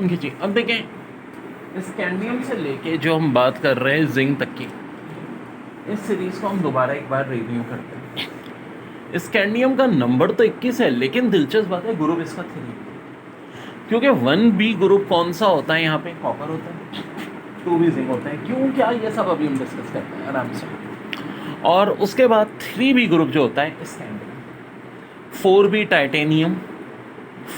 जी अब देखें स्कैंडियम से लेके जो हम बात कर रहे हैं जिंक तक की, इस सीरीज़ को हम दोबारा एक बार रिव्यू करते हैं। स्कैंडियम का नंबर तो 21 है, लेकिन दिलचस्प बात है ग्रुप इसका 3, क्योंकि 1b ग्रुप कौन सा होता है यहाँ पे, कॉपर होता है, 2b जिंक होता है। क्यों क्या, ये सब अभी हम डिस्कस करते हैं आराम से। और उसके बाद 3b ग्रुप जो होता है स्कैंडियम, 4b टाइटेनियम,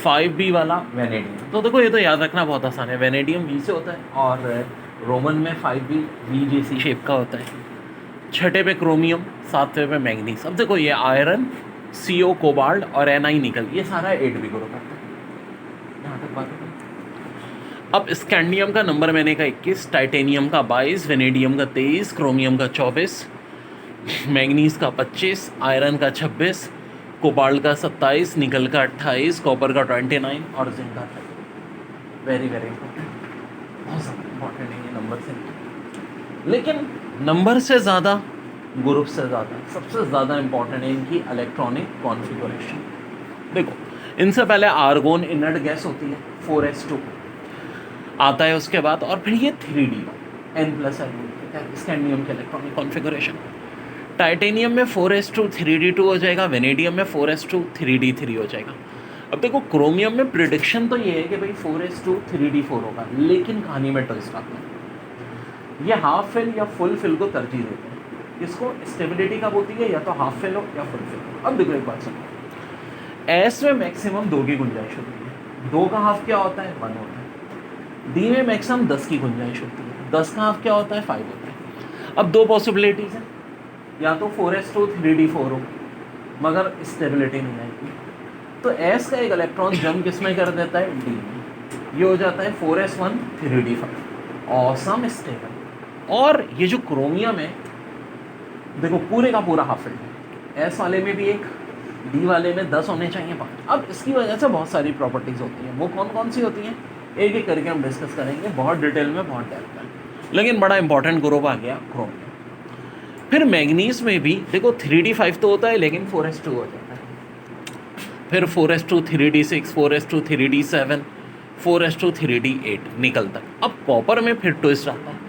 5b वाला वेनेडियम। तो देखो ये तो याद रखना बहुत आसान है, वेनेडियम वी से होता है और रोमन में 5b वी जैसी शेप का होता है। छठे पे क्रोमियम, सातवें पे मैग्नीज। अब देखो ये आयरन, CO कोबाल्ट और Ni निकल, ये सारा 8b ग्रुप आता है। यहाँ तक बात है। अब स्कैंडियम का नंबर मैंने कहा 21, टाइटेनियम का 22, वेनेडियम का 23, क्रोमियम का 24, मैग्नीज का 25, आयरन का 26, कोबाल्ट का 27, निकल का 28, कॉपर का 29 और जिंक का 30। वेरी वेरी इंपॉर्टेंट, बहुत ज़्यादा इंपॉर्टेंट है ये नंबर से। लेकिन नंबर से ज़्यादा, ग्रुप से ज़्यादा, सबसे ज़्यादा इंपॉर्टेंट है इनकी इलेक्ट्रॉनिक कॉन्फ़िगरेशन। देखो इनसे पहले आर्गोन इनर्ट गैस होती है, 4s2 आता है उसके बाद, और फिर ये 3d N+L स्कैंडियम के इलेक्ट्रॉनिक कॉन्फ़िगरेशन। टाइटेनियम में 4s2 3d2 हो जाएगा, वेनेडियम में 4s2 3d3 हो जाएगा। अब देखो क्रोमियम में प्रिडिक्शन तो ये है कि भाई 4s2 3d4 होगा, लेकिन कहानी में ट्विस्ट आता है। ये हाफ फिल या फुल फिल को तरजीह देते हैं। इसको स्टेबिलिटी कब होती है, या तो हाफ फिल हो या फुल फिल हो। अब देखो एक बात सुनो, एस में मैक्सिमम 2 की गुंजाइश होती है, 2 का हाफ क्या होता है, 1 होता है। डी में मैक्सिमम 10 की गुंजाइश होती है, 10 का हाफ क्या होता है, 5 होता है। अब दो पॉसिबिलिटीज़ हैं, या तो 4s2 3d4 हो मगर स्टेबिलिटी नहीं आएगी, तो एस का एक इलेक्ट्रॉन जंप किसमें कर देता है, डी में। ये हो जाता है 4s1 3d5, ऑसम स्टेबल। और ये जो क्रोमियम है देखो पूरे का पूरा हाफ फिल्ड है, एस वाले में भी एक, डी वाले में 10 होने चाहिए 5। अब इसकी वजह से बहुत सारी प्रॉपर्टीज़ होती हैं, वो कौन कौन सी होती हैं एक एक करके हम डिस्कस करेंगे, बहुत डिटेल में, बहुत डेप्थ में। लेकिन बड़ा इंपॉर्टेंट ग्रुप आ गया क्रोमियम। फिर मैग्नीज में भी देखो 3d5 तो होता है, लेकिन 4s2 हो जाता है। फिर 4s2 3d6, 4s2 3d7, 4s2 3d8 निकल तक। अब कॉपर में फिर ट्विस्ट आता है,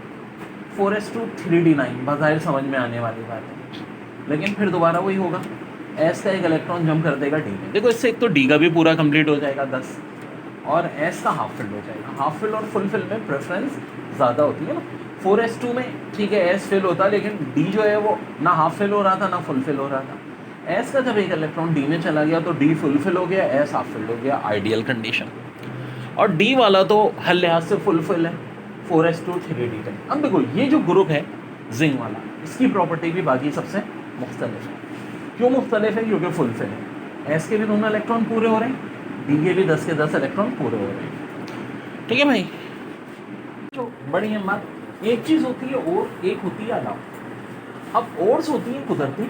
4s2 3d9, बाज़ाहिर समझ में आने वाली बात है, लेकिन फिर दोबारा वही होगा, एस का एक इलेक्ट्रॉन जंप कर देगा डी में। देखो इससे एक तो डी का भी पूरा कंप्लीट हो जाएगा 10, और एस का हाफ फिल हो जाएगा। हाफ फिल और फुल फिल में प्रेफरेंस ज़्यादा होती है ना। 4s2 में ठीक है एस फिल होता है, लेकिन डी जो है वो ना हाफ फिल हो रहा था ना फुल फिल हो रहा था। एस का जब एक इलेक्ट्रॉन डी में चला गया तो डी फुल फिल हो गया, एस हाफ फिल हो गया, आइडियल कंडीशन। और डी वाला तो हर लिहाज से फुल फिल है, 4s2 3d10। अब देखो ये जो ग्रुप है जिंक वाला, इसकी प्रॉपर्टी भी बाकी सबसे मुख्तलिफ है। क्यों मुख्तलिफ है, क्योंकि फुल फिल है, एस के भी दोनों इलेक्ट्रॉन पूरे हो रहे हैं, डी के भी 10 के 10 इलेक्ट्रॉन पूरे हो रहे हैं। ठीक है भाई, जो बड़ी है बात, एक चीज़ होती है और, एक होती है अलाउ। अब ओर्स होती है कुदरती,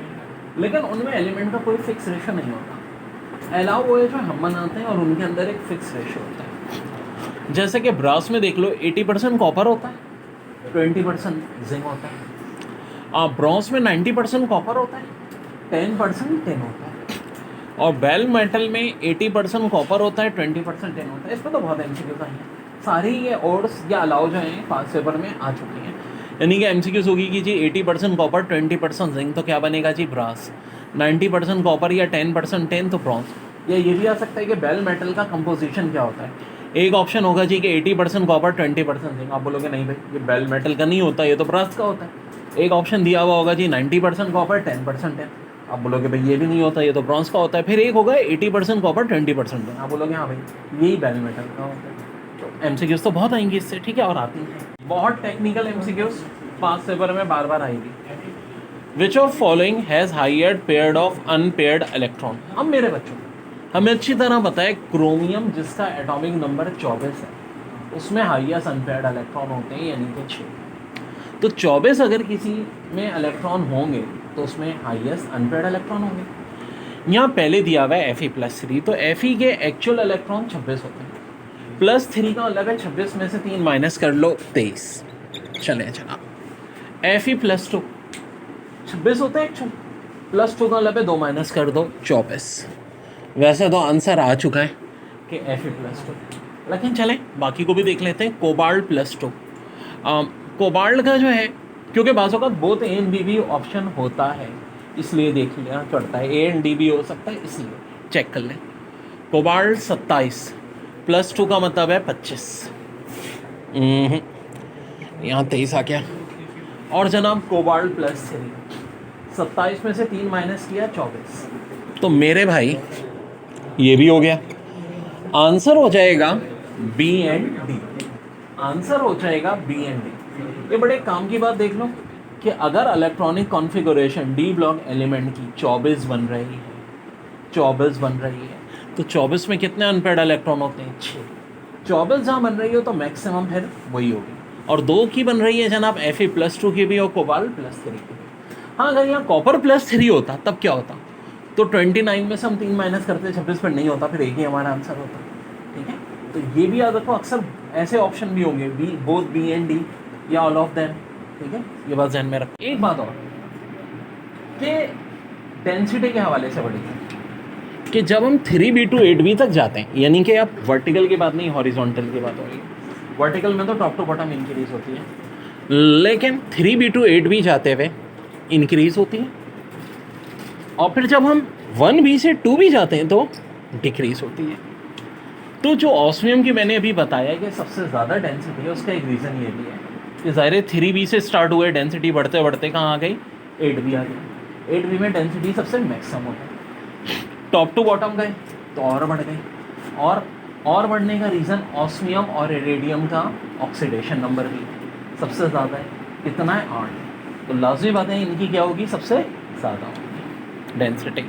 लेकिन उनमें एलिमेंट का कोई फिक्स रेशो नहीं होता। अलाउ वो है जो हम बनाते हैं और उनके अंदर एक फिक्स रेशो होता है। जैसे कि ब्रास में देख लो 80% कॉपर होता है, 20% जिंक होता है। ब्रॉन्ज में 90% कॉपर होता है, 10% टिन होता है। और बेल मेटल में 80% कॉपर होता है, 20% टिन होता है। इस पर तो बहुत एमसीक्यूज आई हैं, सारी ये ओड्स या अलाउ जो हैं पास पेपर में आ चुकी हैं। यानी कि एमसीक्यूज होगी कि जी 80% कॉपर 20% जिंक, तो क्या बनेगा जी ब्रास। 90% कॉपर या 10% टिन, तो ब्रॉन्ज। या ये भी आ सकता है कि बेल मेटल का कंपोजिशन क्या होता है। एक ऑप्शन होगा जी कि 80% कॉपर 20% जिंक, आप बोलोगे नहीं भाई ये बेल मेटल का नहीं होता, ये तो ब्रास का होता है। एक ऑप्शन दिया हुआ होगा जी 90% कॉपर 10% टिन, आप बोलोगे भाई ये भी नहीं होता, ये तो ब्रॉन्ज का होता है। फिर एक होगा 80% कॉपर 20% टिन, आप बोलोगे हाँ भाई यही बेल मेटल का होता है। तो एमसीक्यूज तो बहुत आएंगी इससे, ठीक है, और आती हैं बहुत टेक्निकल एमसीक्यूज, पास पेपर में बार बार आएगी। Which of following has higher paired of unpaired electron. अब मेरे बच्चों हमें अच्छी तरह पता है क्रोमियम जिसका एटॉमिक नंबर 24 है, उसमें हाईएस्ट अनपेयर्ड इलेक्ट्रॉन होते हैं, यानी कि 6। तो 24 अगर किसी में इलेक्ट्रॉन होंगे तो उसमें हाईएस्ट अनपेयर्ड इलेक्ट्रॉन होंगे। यहाँ पहले दिया हुआ है Fe+3, तो Fe के एक्चुअल इलेक्ट्रॉन 26 होते हैं, +3 का मतलब है 26 में से 3 माइनस कर लो 23, चले चला। Fe+2 26 होते हैं एक्चुअल, +2 का मतलब है 2 माइनस कर दो 24। वैसे तो आंसर आ चुका है कि Fe+2। लेकिन चलें बाकी को भी देख लेते हैं। कोबाल्ट +2, कोबाल्ट का जो है, क्योंकि बाज़ों का बोथ ए एंड बी भी ऑप्शन होता है, इसलिए देख लेना पड़ता है। ए एंड डी भी हो सकता है, इसलिए चेक कर लें। कोबाल्ट 27 +2 का मतलब है 25। यहाँ 23 आ गया। और जनाब कोबाल्ट +3, 27 में से 3 माइनस किया 24, तो मेरे भाई ये भी हो गया। आंसर हो जाएगा बी एंड डी। आंसर हो जाएगा बी एंड डी। ये बड़े काम की बात देख लो कि अगर electronic configuration D block element की 24 बन रही है, 24 बन रही है, तो 24 में कितने अनपेड इलेक्ट्रॉन होते हैं? 6। 24 जहाँ बन रही हो तो मैक्सिमम फिर वही होगी। और 2 की बन रही है जनाब Fe+2 की भी और कोबाल्ट +3 की भी। हाँ, अगर यहाँ कॉपर +3 होता तब क्या होता? तो 29 में से हम 3 माइनस करते, 26 पर नहीं होता, फिर एक ही हमारा आंसर होता। ठीक है, तो ये भी याद रखो, अक्सर ऐसे ऑप्शन भी होंगे, B, both B and D या ऑल ऑफ देम। ठीक है, ये बात ध्यान में रखो। एक बात और कि डेंसिटी के हवाले से बड़ी है कि जब हम 3b to 8b तक जाते हैं, यानी कि अब वर्टिकल की बात नहीं, हॉरिजॉन्टल की बात हो रही है। वर्टिकल में तो टॉप टू बॉटम इंक्रीज होती है, लेकिन 3b to 8b जाते हुए इंक्रीज होती है। और फिर जब हम 1b से 2b जाते हैं तो डिक्रीज होती है। तो जो ऑस्मियम की मैंने अभी बताया कि सबसे ज़्यादा डेंसिटी है, उसका एक रीज़न ये भी है कि ज़ाहिर 3b से स्टार्ट हुए, डेंसिटी बढ़ते बढ़ते कहाँ आ गई? 8b आ गई। 8b में डेंसिटी सबसे मैक्सिमम होता है। टॉप टू बॉटम गए तो और बढ़ गई, और बढ़ने का रीज़न ऑस्मियम और इरेडियम का ऑक्सीडेशन नंबर भी सबसे ज़्यादा है, कितना है? 8। तो लाजमी बात है इनकी क्या होगी? सबसे ज़्यादा होगी डेंसिटी।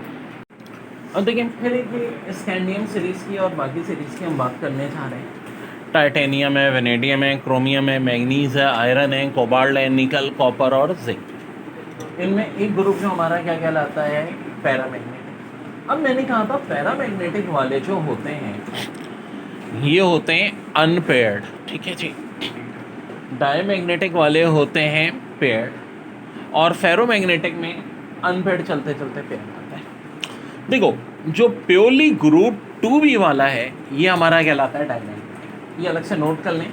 अब देखिए फिर एक स्कैंडियम सीरीज़ की और बाकी सीरीज़ की हम बात करने जा रहे हैं। टाइटेनियम है, वेनेडियम है, क्रोमियम है, मैग्नीज है, आयरन है, कोबाल्ट है, निकल, कॉपर और जिंक। इनमें एक ग्रुप जो हमारा क्या कहलाता है? पैरामैग्नेटिक। अब मैंने कहा था पैरामैग्नेटिक वाले जो होते हैं ये होते हैं अनपेयर्ड। ठीक है जी, डायमैग्नेटिक वाले होते हैं पेयर्ड, और फेरोमैग्नेटिक में अनपेयर्ड चलते चलते पेयर्ड आता है। देखो जो प्योरली ग्रुप 2b वाला है ये हमारा कहलाता है डायमैग्नेटिक, ये अलग से नोट कर लें।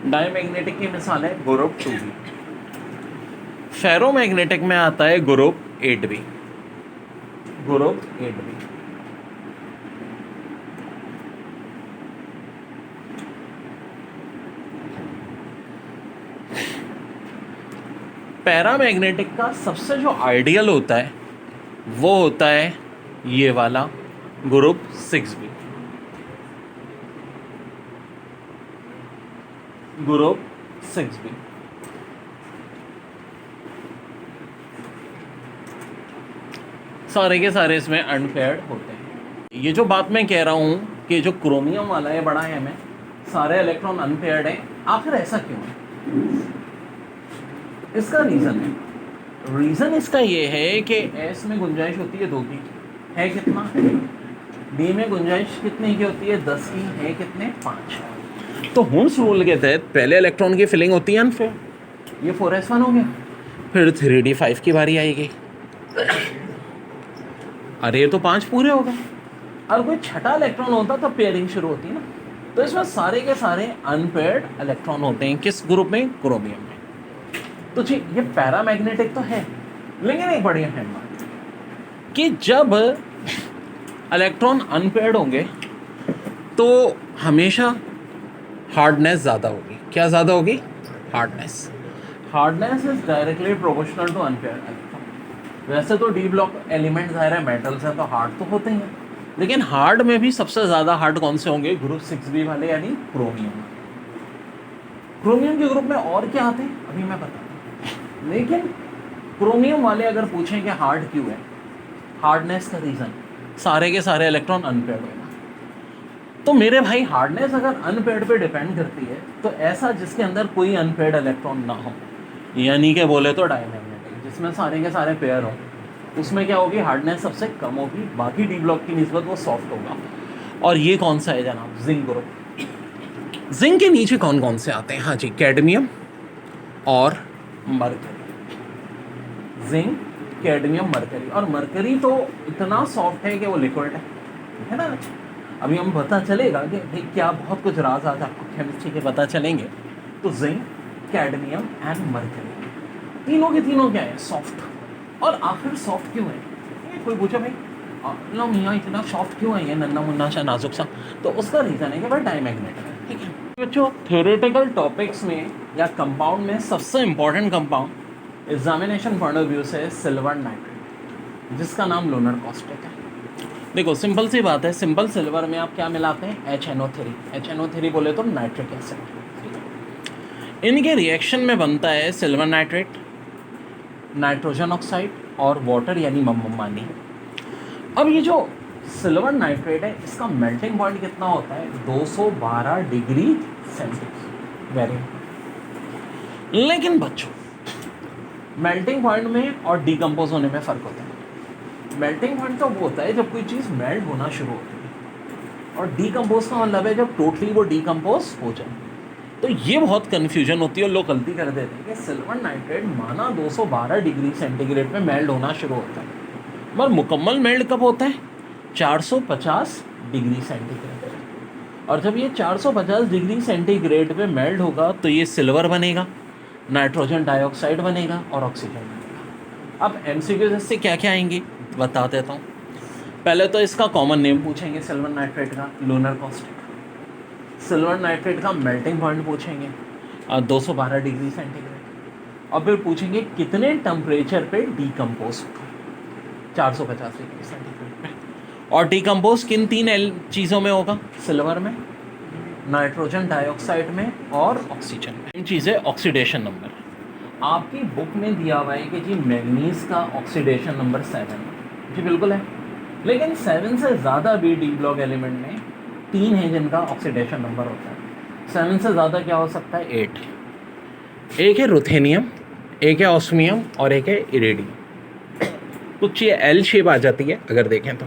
डायमैग्नेटिक की मिसाल है ग्रुप 2b। फेरोमैग्नेटिक में आता है group 8b, group 8b। Paramagnetic का सबसे जो आइडियल होता है वो होता है ये वाला ग्रुप 6b, ग्रुप 6b। सारे के सारे इसमें अनपेयर्ड होते हैं। ये जो बात मैं कह रहा हूँ कि जो क्रोमियम वाला है बड़ा है, में सारे इलेक्ट्रॉन अनपेयर्ड हैं, आखिर ऐसा क्यों है? इसका रीज़न इसका ये है कि एस में गुंजाइश होती है 2 की, है कितना? डी में गुंजाइश कितने की होती है? 10 की, है कितने? 5। तो हुन्स रूल के तहत पहले इलेक्ट्रॉन की फिलिंग होती है अनपेयर्ड, ये 4s1 हो गया। फिर 3d5 की बारी आएगी, अरे ये तो 5 पूरे हो गए। अगर कोई छठा इलेक्ट्रॉन होता तो पेयरिंग शुरू होती ना। तो इसमें सारे के सारे अनपेयर्ड इलेक्ट्रॉन होते हैं, किस ग्रुप में? क्रोमियम में। तो जी ये पैरामैग्नेटिक तो है, लेकिन एक बढ़िया है बात कि जब इलेक्ट्रॉन अनपेयर्ड होंगे तो हमेशा हार्डनेस ज़्यादा होगी। क्या ज़्यादा होगी? Hardness. Hardness is directly proportional to unpaired electron. वैसे तो डी ब्लॉक एलिमेंट ज़ाहिर है मेटल्स हैं तो हार्ड तो होते ही हैं, लेकिन हार्ड में भी सबसे ज़्यादा हार्ड कौन से होंगे? ग्रुप 6b वाले, यानी क्रोमियम। क्रोमियम के ग्रुप में और क्या आते हैं अभी मैं बताता हूँ, लेकिन क्रोमियम वाले अगर पूछें कि हार्ड क्यों है, हार्डनेस का रीज़न सारे के सारे इलेक्ट्रॉन अनपेयर्ड होगा। तो मेरे भाई हार्डनेस अगर अनपेयर्ड पे डिपेंड करती है तो ऐसा जिसके अंदर कोई अनपेयर्ड इलेक्ट्रॉन ना हो, यानी कि बोले तो डायमैग्नेटिक, जिसमें सारे के सारे पेयर हों, उसमें क्या होगी? हार्डनेस सबसे कम होगी, बाकी डी ब्लॉक की निस्बत वो सॉफ्ट होगा। और ये कौन सा है जनाब? Zinc group. जिंक के नीचे कौन कौन से आते हैं? हाँ जी, कैडमियम और मरकरी। Zinc, cadmium, mercury. और मरकरी तो इतना सॉफ्ट है कि वो लिक्विड है ना। अभी हम पता चलेगा कि भाई क्या बहुत कुछ राज आज आपको केमिस्ट्री के पता चलेंगे। तो जिंक, कैडमियम एंड मर्करी, तीनों के तीनों क्या है, सॉफ्ट। और आखिर सॉफ्ट क्यों है? कोई पूछा भाई लो मियाँ इतना सॉफ्ट क्यों है ये नन्ना मुन्ना सा नाजुक सा, तो उसका रीज़न है कि भाई डायमैग्नेट है। ठीक है बच्चों, थ्योरेटिकल टॉपिक्स में या कंपाउंड में सबसे important compound examination point of view से सिल्वर नाइट्रेट, जिसका नाम लोनर कॉस्टिक है। देखो सिंपल सी बात है, सिंपल सिल्वर में आप क्या मिलाते हैं, HNO3। HNO3 बोले तो नाइट्रिक एसिड। इनके रिएक्शन में बनता है सिल्वर नाइट्रेट, नाइट्रोजन ऑक्साइड और वाटर यानी पानी। अब ये जो सिल्वर नाइट्रेट है इसका मेल्टिंग पॉइंट कितना होता है, 212 डिग्री सेंटीग्रेड। वेरी, लेकिन बच्चों मेल्टिंग पॉइंट में और डीकम्पोज होने में फ़र्क होता है। मेल्टिंग पॉइंट तो वो होता है जब कोई चीज़ मेल्ट होना शुरू होती है, और डीकम्पोज का मतलब है जब टोटली वो डीकम्पोज हो जाए। तो ये बहुत कन्फ्यूजन होती है और लोग गलती कर देते हैं कि सिल्वर नाइट्रेट माना 212 डिग्री सेंटीग्रेड पे मेल्ट होना शुरू होता है, मगर मुकम्मल मेल्ट कब होता है, 450 डिग्री सेंटीग्रेड। और जब ये 450 डिग्री सेंटीग्रेड पे मेल्ट होगा तो ये सिल्वर बनेगा, नाइट्रोजन डाइऑक्साइड बनेगा और ऑक्सीजन बनेगा। अब MCQ से क्या क्या आएंगे बता देता हूँ। पहले तो इसका कॉमन नेम पूछेंगे सिल्वर नाइट्रेट का, लोनर कॉस्टिक। सिल्वर नाइट्रेट का मेल्टिंग पॉइंट पूछेंगे 212 डिग्री सेंटीग्रेड। और फिर पूछेंगे कितने टेम्परेचर पे डीकम्पोज होगा, 450 डिग्री सेंटीग्रेड पे। और डीकम्पोज किन तीन चीज़ों में होगा, सिल्वर में, नाइट्रोजन डाइऑक्साइड में और ऑक्सीजन में। इन चीज़ें ऑक्सीडेशन नंबर आपकी बुक में दिया हुआ है कि जी मैग्नीज का ऑक्सीडेशन नंबर 7 जी बिल्कुल है, लेकिन 7 से ज़्यादा भी डी ब्लॉक एलिमेंट में 3 है जिनका ऑक्सीडेशन नंबर होता है। 7 से ज़्यादा क्या हो सकता है, 8। एक है रुथेनियम, एक है ऑस्मियम और एक है इरेडियम। कुछ ये एल शेप आ जाती है अगर देखें तो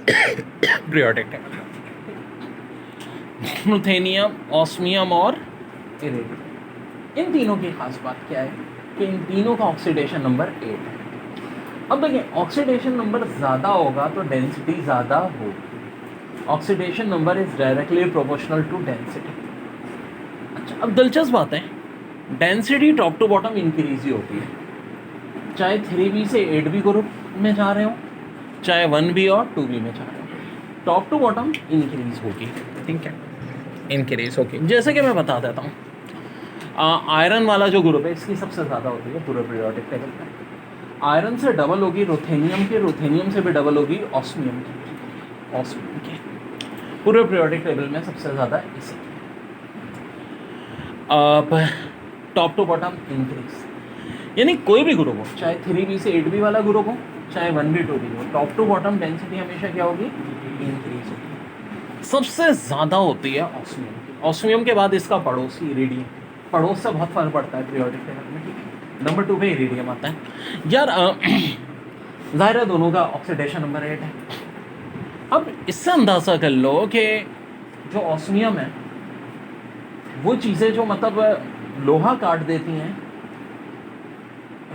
पीरियोडिक टेबल, रुथेनियम, ऑस्मियम और इरेडियम। इन तीनों की खास बात क्या है कि इन तीनों का ऑक्सीडेशन नंबर 8 है। अब देखिए ऑक्सीडेशन नंबर ज़्यादा होगा तो डेंसिटी ज़्यादा होगी। Oxidation number is directly proportional to density. अच्छा अब दिलचस्प बात है, density top to bottom increase ही होती है, चाहे 3B से 8B ग्रुप में जा रहे हो, चाहे 1B और 2B में जा रहे हो, टॉप टू बॉटम इंक्रीज होगी। ठीक है, इंक्रीज होगी। जैसे कि मैं बता देता हूँ, आयरन वाला जो ग्रुप है इसकी सबसे ज़्यादा होती है पूरे पीरियोडिक टेबल में। आयरन से डबल होगी रुथेनियम की, रुथेनियम से भी डबल होगी ऑस्मियम की, पूरे पीरियोडिक टेबल में सबसे ज़्यादा इसी। अब टॉप टू बॉटम इंक्रीज, यानी कोई भी ग्रुप हो, चाहे 3B से 8B वाला ग्रुप हो, चाहे 1B 2B हो, टॉप टू बॉटम डेंसिटी हमेशा क्या होगी, इंक्रीज होगी। सबसे ज़्यादा होती है ऑस्मियम की। ऑस्मियम के बाद इसका पड़ोसी इरिडियम, पड़ोस से बहुत फर्क पड़ता है पीरियोडिक टेबल में। ठीक है, नंबर 2 पे इरिडियम आता है। यार ज़ाहिर है दोनों का ऑक्सीडेशन नंबर 8 है। अब इससे अंदाज़ा कर लो कि जो ऑस्मियम है वो चीज़ें जो मतलब लोहा काट देती हैं,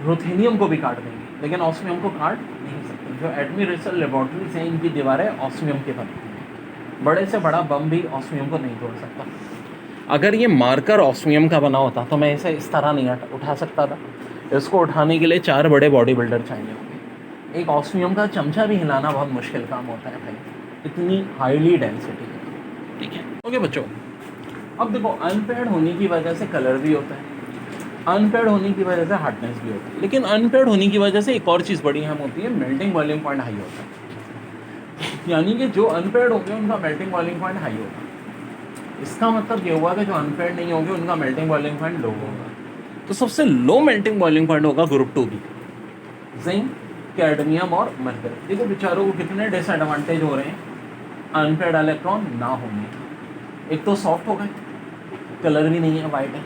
रुथेनियम को भी काट देंगी, लेकिन ऑस्मियम को काट नहीं सकती। जो एटमी रिसर्च लेबॉर्ट्रीज हैं इनकी दीवारें ऑस्मियम की बनती हैं। बड़े से बड़ा बम भी ऑस्मियम को नहीं तोड़ सकता। अगर ये मार्कर ऑस्मियम का बना होता तो मैं इसे इस तरह नहीं उठा सकता था। इसको उठाने के लिए 4 बड़े बॉडी बिल्डर चाहिए होंगे। एक ऑस्मियम का चमचा भी हिलाना बहुत मुश्किल काम होता है भाई, इतनी हाईली डेंसिटी है। ठीक है, ओके बच्चों, अब देखो अनपेयर्ड होने की वजह से कलर भी होता है, अनपेयर्ड होने की वजह से हार्डनेस भी होती है, लेकिन अनपेयर्ड होने की वजह से एक और चीज़ बड़ी अहम होती है, मेल्टिंग बॉइलिंग पॉइंट हाई होता है। यानी कि जो अनपेयर्ड होंगे उनका मेल्टिंग बॉइलिंग पॉइंट हाई होगा। इसका मतलब ये हुआ कि जो अनपेयर्ड नहीं होंगे उनका मेल्टिंग बॉइलिंग पॉइंट लो होगा। तो सबसे लो मेल्टिंग बॉइलिंग पॉइंट होगा ग्रुप 2B, जिंक, कैडमियम और मर्करी। देखो बेचारों को कितने डिसएडवांटेज हो रहे हैं अनपेयर्ड इलेक्ट्रॉन ना होने। एक तो सॉफ्ट हो गए, कलर भी नहीं है, वाइट है,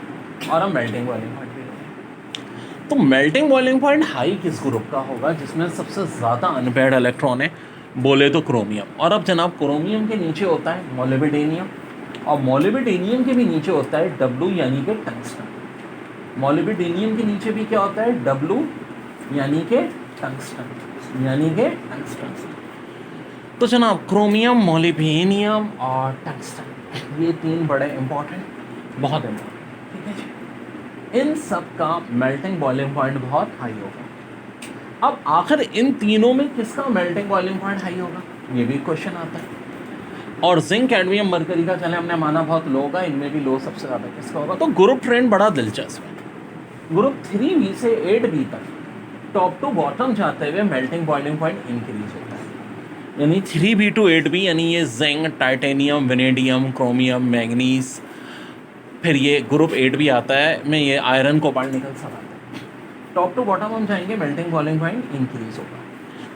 और हम मेल्टिंग बॉइलिंग पॉइंट भी है। तो मेल्टिंग बॉइलिंग पॉइंट हाई किस ग्रुप का होगा, जिसमें सबसे ज़्यादा अनपेयर्ड इलेक्ट्रॉन है, बोले तो क्रोमियम। और अब जनाब क्रोमियम के नीचे होता है मोलिब्डेनियम, और मोलिब्डेनियम के भी नीचे होता है W यानी कि टंगस्टन। मोलिब्डेनियम के नीचे भी क्या होता है, W यानी कि टंगस्टन, यानी कि टंगस्टन। तो जनाब क्रोमियम, मोलिब्डेनियम और टंगस्टन, ये 3 बड़े इंपॉर्टेंट, बहुत इंपॉर्टेंट, ठीक है जी। इन सब का मेल्टिंग बॉइलिंग पॉइंट बहुत हाई होगा। अब आखिर इन तीनों में किसका मेल्टिंग बॉइलिंग पॉइंट हाई होगा, ये भी क्वेश्चन आता है। और जिंक, कैडमियम, मरकरी का चले हमने माना बहुत लो होगा, इनमें भी लो सबसे ज़्यादा किसका होगा। तो ग्रुप ट्रेंड बड़ा दिलचस्प है। ग्रुप 3B से 8B तक टॉप टू बॉटम जाते हुए मेल्टिंग बॉइलिंग पॉइंट इंक्रीज होता है, यानी 3B to 8B, यानी ये zinc, titanium, vanadium, chromium, manganese, फिर ये ग्रुप 8B आता है में ये आयरन, कोबाल्ट, निकल सब आता है। टॉप टू बॉटम हम जाएंगे, मेल्टिंग बॉइलिंग पॉइंट इंक्रीज होगा।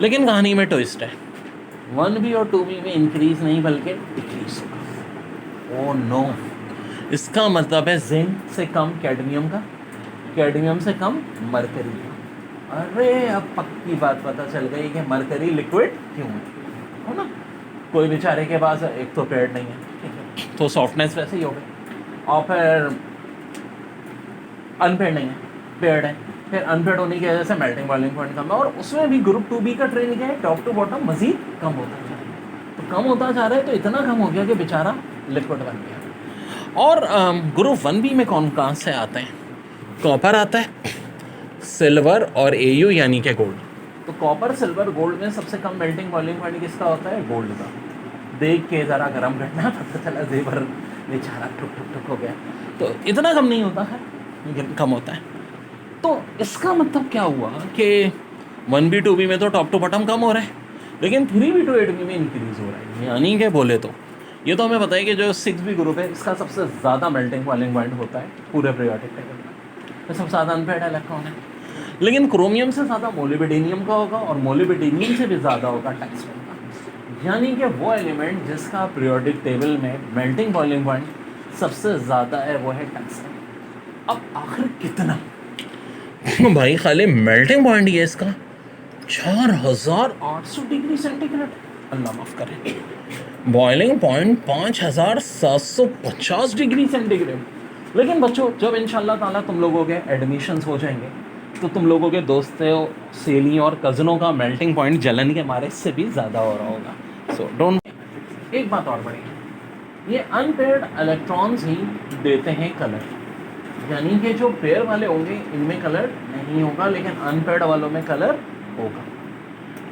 लेकिन कहानी में ट्विस्ट है, 1B और 2B में इंक्रीज नहीं बल्कि डिक्रीज होगा। ओह नो, इसका मतलब है जिंक से कम कैडमियम का, कैडमियम से कम मरकरी का। अरे अब पक्की बात पता चल गई कि मरकरी लिक्विड क्यों है ना। कोई बेचारे के पास एक तो पेड़ नहीं है, ठीक है, तो सॉफ्टनेस वैसे ही हो गई, और फिर अनपेड नहीं है, पेड़ है, फिर अनपेड होने की वजह से मेल्टिंग बॉइलिंग पॉइंट कम है। और उसमें भी ग्रुप 2B का ट्रेंड क्या है, टॉप टू बॉटम मजीद कम होता जा रहा है। तो कम होता जा रहा है तो इतना कम हो गया कि बेचारा लिक्विड बन गया। और ग्रुप 1B में कौन कहाँ से आते हैं, कॉपर आता है, सिल्वर और AU यानी कि गोल्ड। तो कॉपर, सिल्वर, गोल्ड में सबसे कम मेल्टिंग बॉइलिंग पॉइंट किसका होता है, गोल्ड का। देख के ज़रा गर्म करना, पता चला जेवर बेचारा ठुक ठुक ठुक हो गया। तो इतना कम नहीं होता है, लेकिन कम होता है। तो इसका मतलब क्या हुआ कि 1B 2B में तो टॉप टू बॉटम कम हो रहा है, लेकिन 3B to 8B में इंक्रीज हो रहा है। यानी कि बोले तो ये तो हमें पता है कि जो 6B ग्रुप है इसका सबसे ज़्यादा मेल्टिंग बॉइलिंग पॉइंट होता है पूरे पीरियोडिक टेबल में, तो सबसे ज़्यादा अनपेड इलेक्ट्रॉन है। लेकिन क्रोमियम से ज़्यादा मोलिब्डेनियम का होगा, और मोलिब्डेनियम से भी ज़्यादा होगा टंगस्टन का। यानी कि वो एलिमेंट जिसका पीरियोडिक टेबल में मेल्टिंग बॉइलिंग पॉइंट सबसे ज़्यादा है वो है टंगस्टन। अब आखिर कितना भाई, खाली मेल्टिंग पॉइंट ही है इसका 4800 डिग्री सेंटीग्रेड, अल्लाह माफ़ करे, बॉइलिंग पॉइंट 5750 डिग्री सेंटीग्रेड। लेकिन बच्चों, जब इंशाल्लाह ताला तुम लोगों के एडमिशन्स हो जाएंगे तो तुम लोगों के दोस्तों, सहेलियों और कज़नों का मेल्टिंग पॉइंट जलन के मारे से भी ज़्यादा हो रहा होगा। So don't. एक बात और बड़ी, ये अनपेयर्ड इलेक्ट्रॉन्स ही देते हैं कलर, यानी कि जो पेयर वाले होंगे इनमें कलर नहीं होगा, लेकिन अनपेयर्ड वालों में कलर होगा।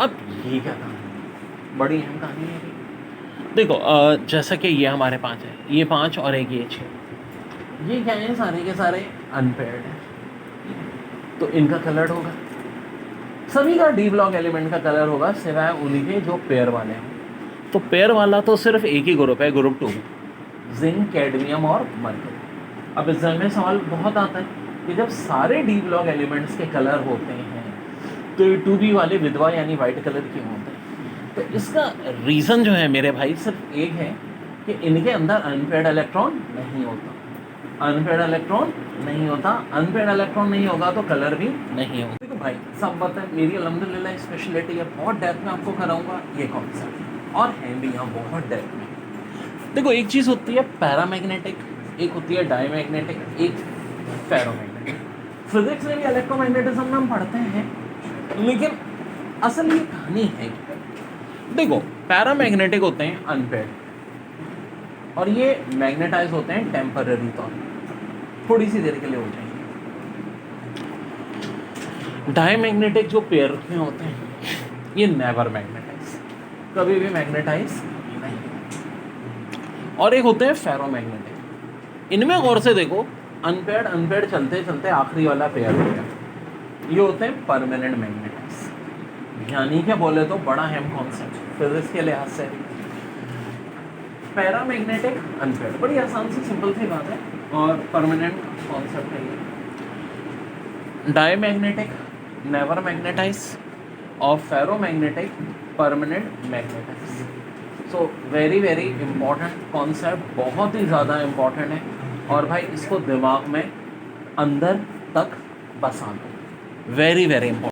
अब ये क्या कहानी, बड़ी अहम कहानी है ये। देखो जैसा कि ये हमारे 5 है, ये 5 और एक ये 6, ये क्या है, सारे के सारे अनपेयर्ड हैं, तो इनका कलर होगा। सभी का डी ब्लॉक एलिमेंट का कलर होगा सिवाय उन्हीं के जो पेयर वाले हैं। तो पेयर वाला तो सिर्फ एक ही ग्रुप है, ग्रुप 2, जिंक, कैडमियम और मरकरी। अब एग्जाम में सवाल बहुत आता है कि जब सारे डी ब्लॉक एलिमेंट्स के कलर होते हैं तो 2B वाले विधवा यानी वाइट कलर क्यों होते हैं। तो इसका रीज़न जो है मेरे भाई सिर्फ एक है कि इनके अंदर अनपेयर्ड इलेक्ट्रॉन नहीं होता, अनपेयर्ड इलेक्ट्रॉन नहीं होता, अनपेयर्ड इलेक्ट्रॉन नहीं होगा तो कलर भी नहीं होगा। देखो भाई, सब बात है, मेरी अल्हम्दुलिल्लाह स्पेशलिटी है, बहुत डेप्थ में आपको कराऊंगा ये कॉन्सेप्ट, और हैं भी यहाँ बहुत डेप्थ में। देखो एक चीज़ होती है पैरामैग्नेटिक, एक होती है डायमैग्नेटिक, एक फेरोमैग्नेटिक। फिजिक्स में भी इलेक्ट्रोमैग्नेटिज्म में हम पढ़ते हैं, लेकिन असल ये कहानी है कि देखो पैरामैग्नेटिक होते हैं अनपेयर्ड, और ये मैग्नेटाइज होते हैं टेम्पररी तौर पर, थोड़ी सी देर के लिए हो जाएंगे। डायमैग्नेटिक जो पेयर में होते हैं ये नेवर मैग्नेटाइज, कभी भी मैग्नेटाइज नहीं। और एक होते हैं फेरोमैग्नेटिक, इनमें गौर से देखो, अनपेयर्ड अनपेयर्ड चलते चलते आखिरी वाला पेयर हो गया, ये होते हैं परमानेंट मैग्नेटाइज। यानी क्या बोले तो बड़ा अहम कॉन्सेप्ट फिजिक्स के लिहाज से, पैरामैग्नेटिक अनपेयर्ड, बड़ी आसान सी सिंपल सी बात है और परमानेंट कॉन्सेप्ट है ये। डायमैग्नेटिक नेवर मैग्नेटाइज और ferromagnetic permanent magnetize. So very very important concept, बहुत ही ज़्यादा इम्पॉर्टेंट है, और भाई इसको दिमाग में अंदर तक बसा दो, वेरी वेरी इंपॉर्टेंट।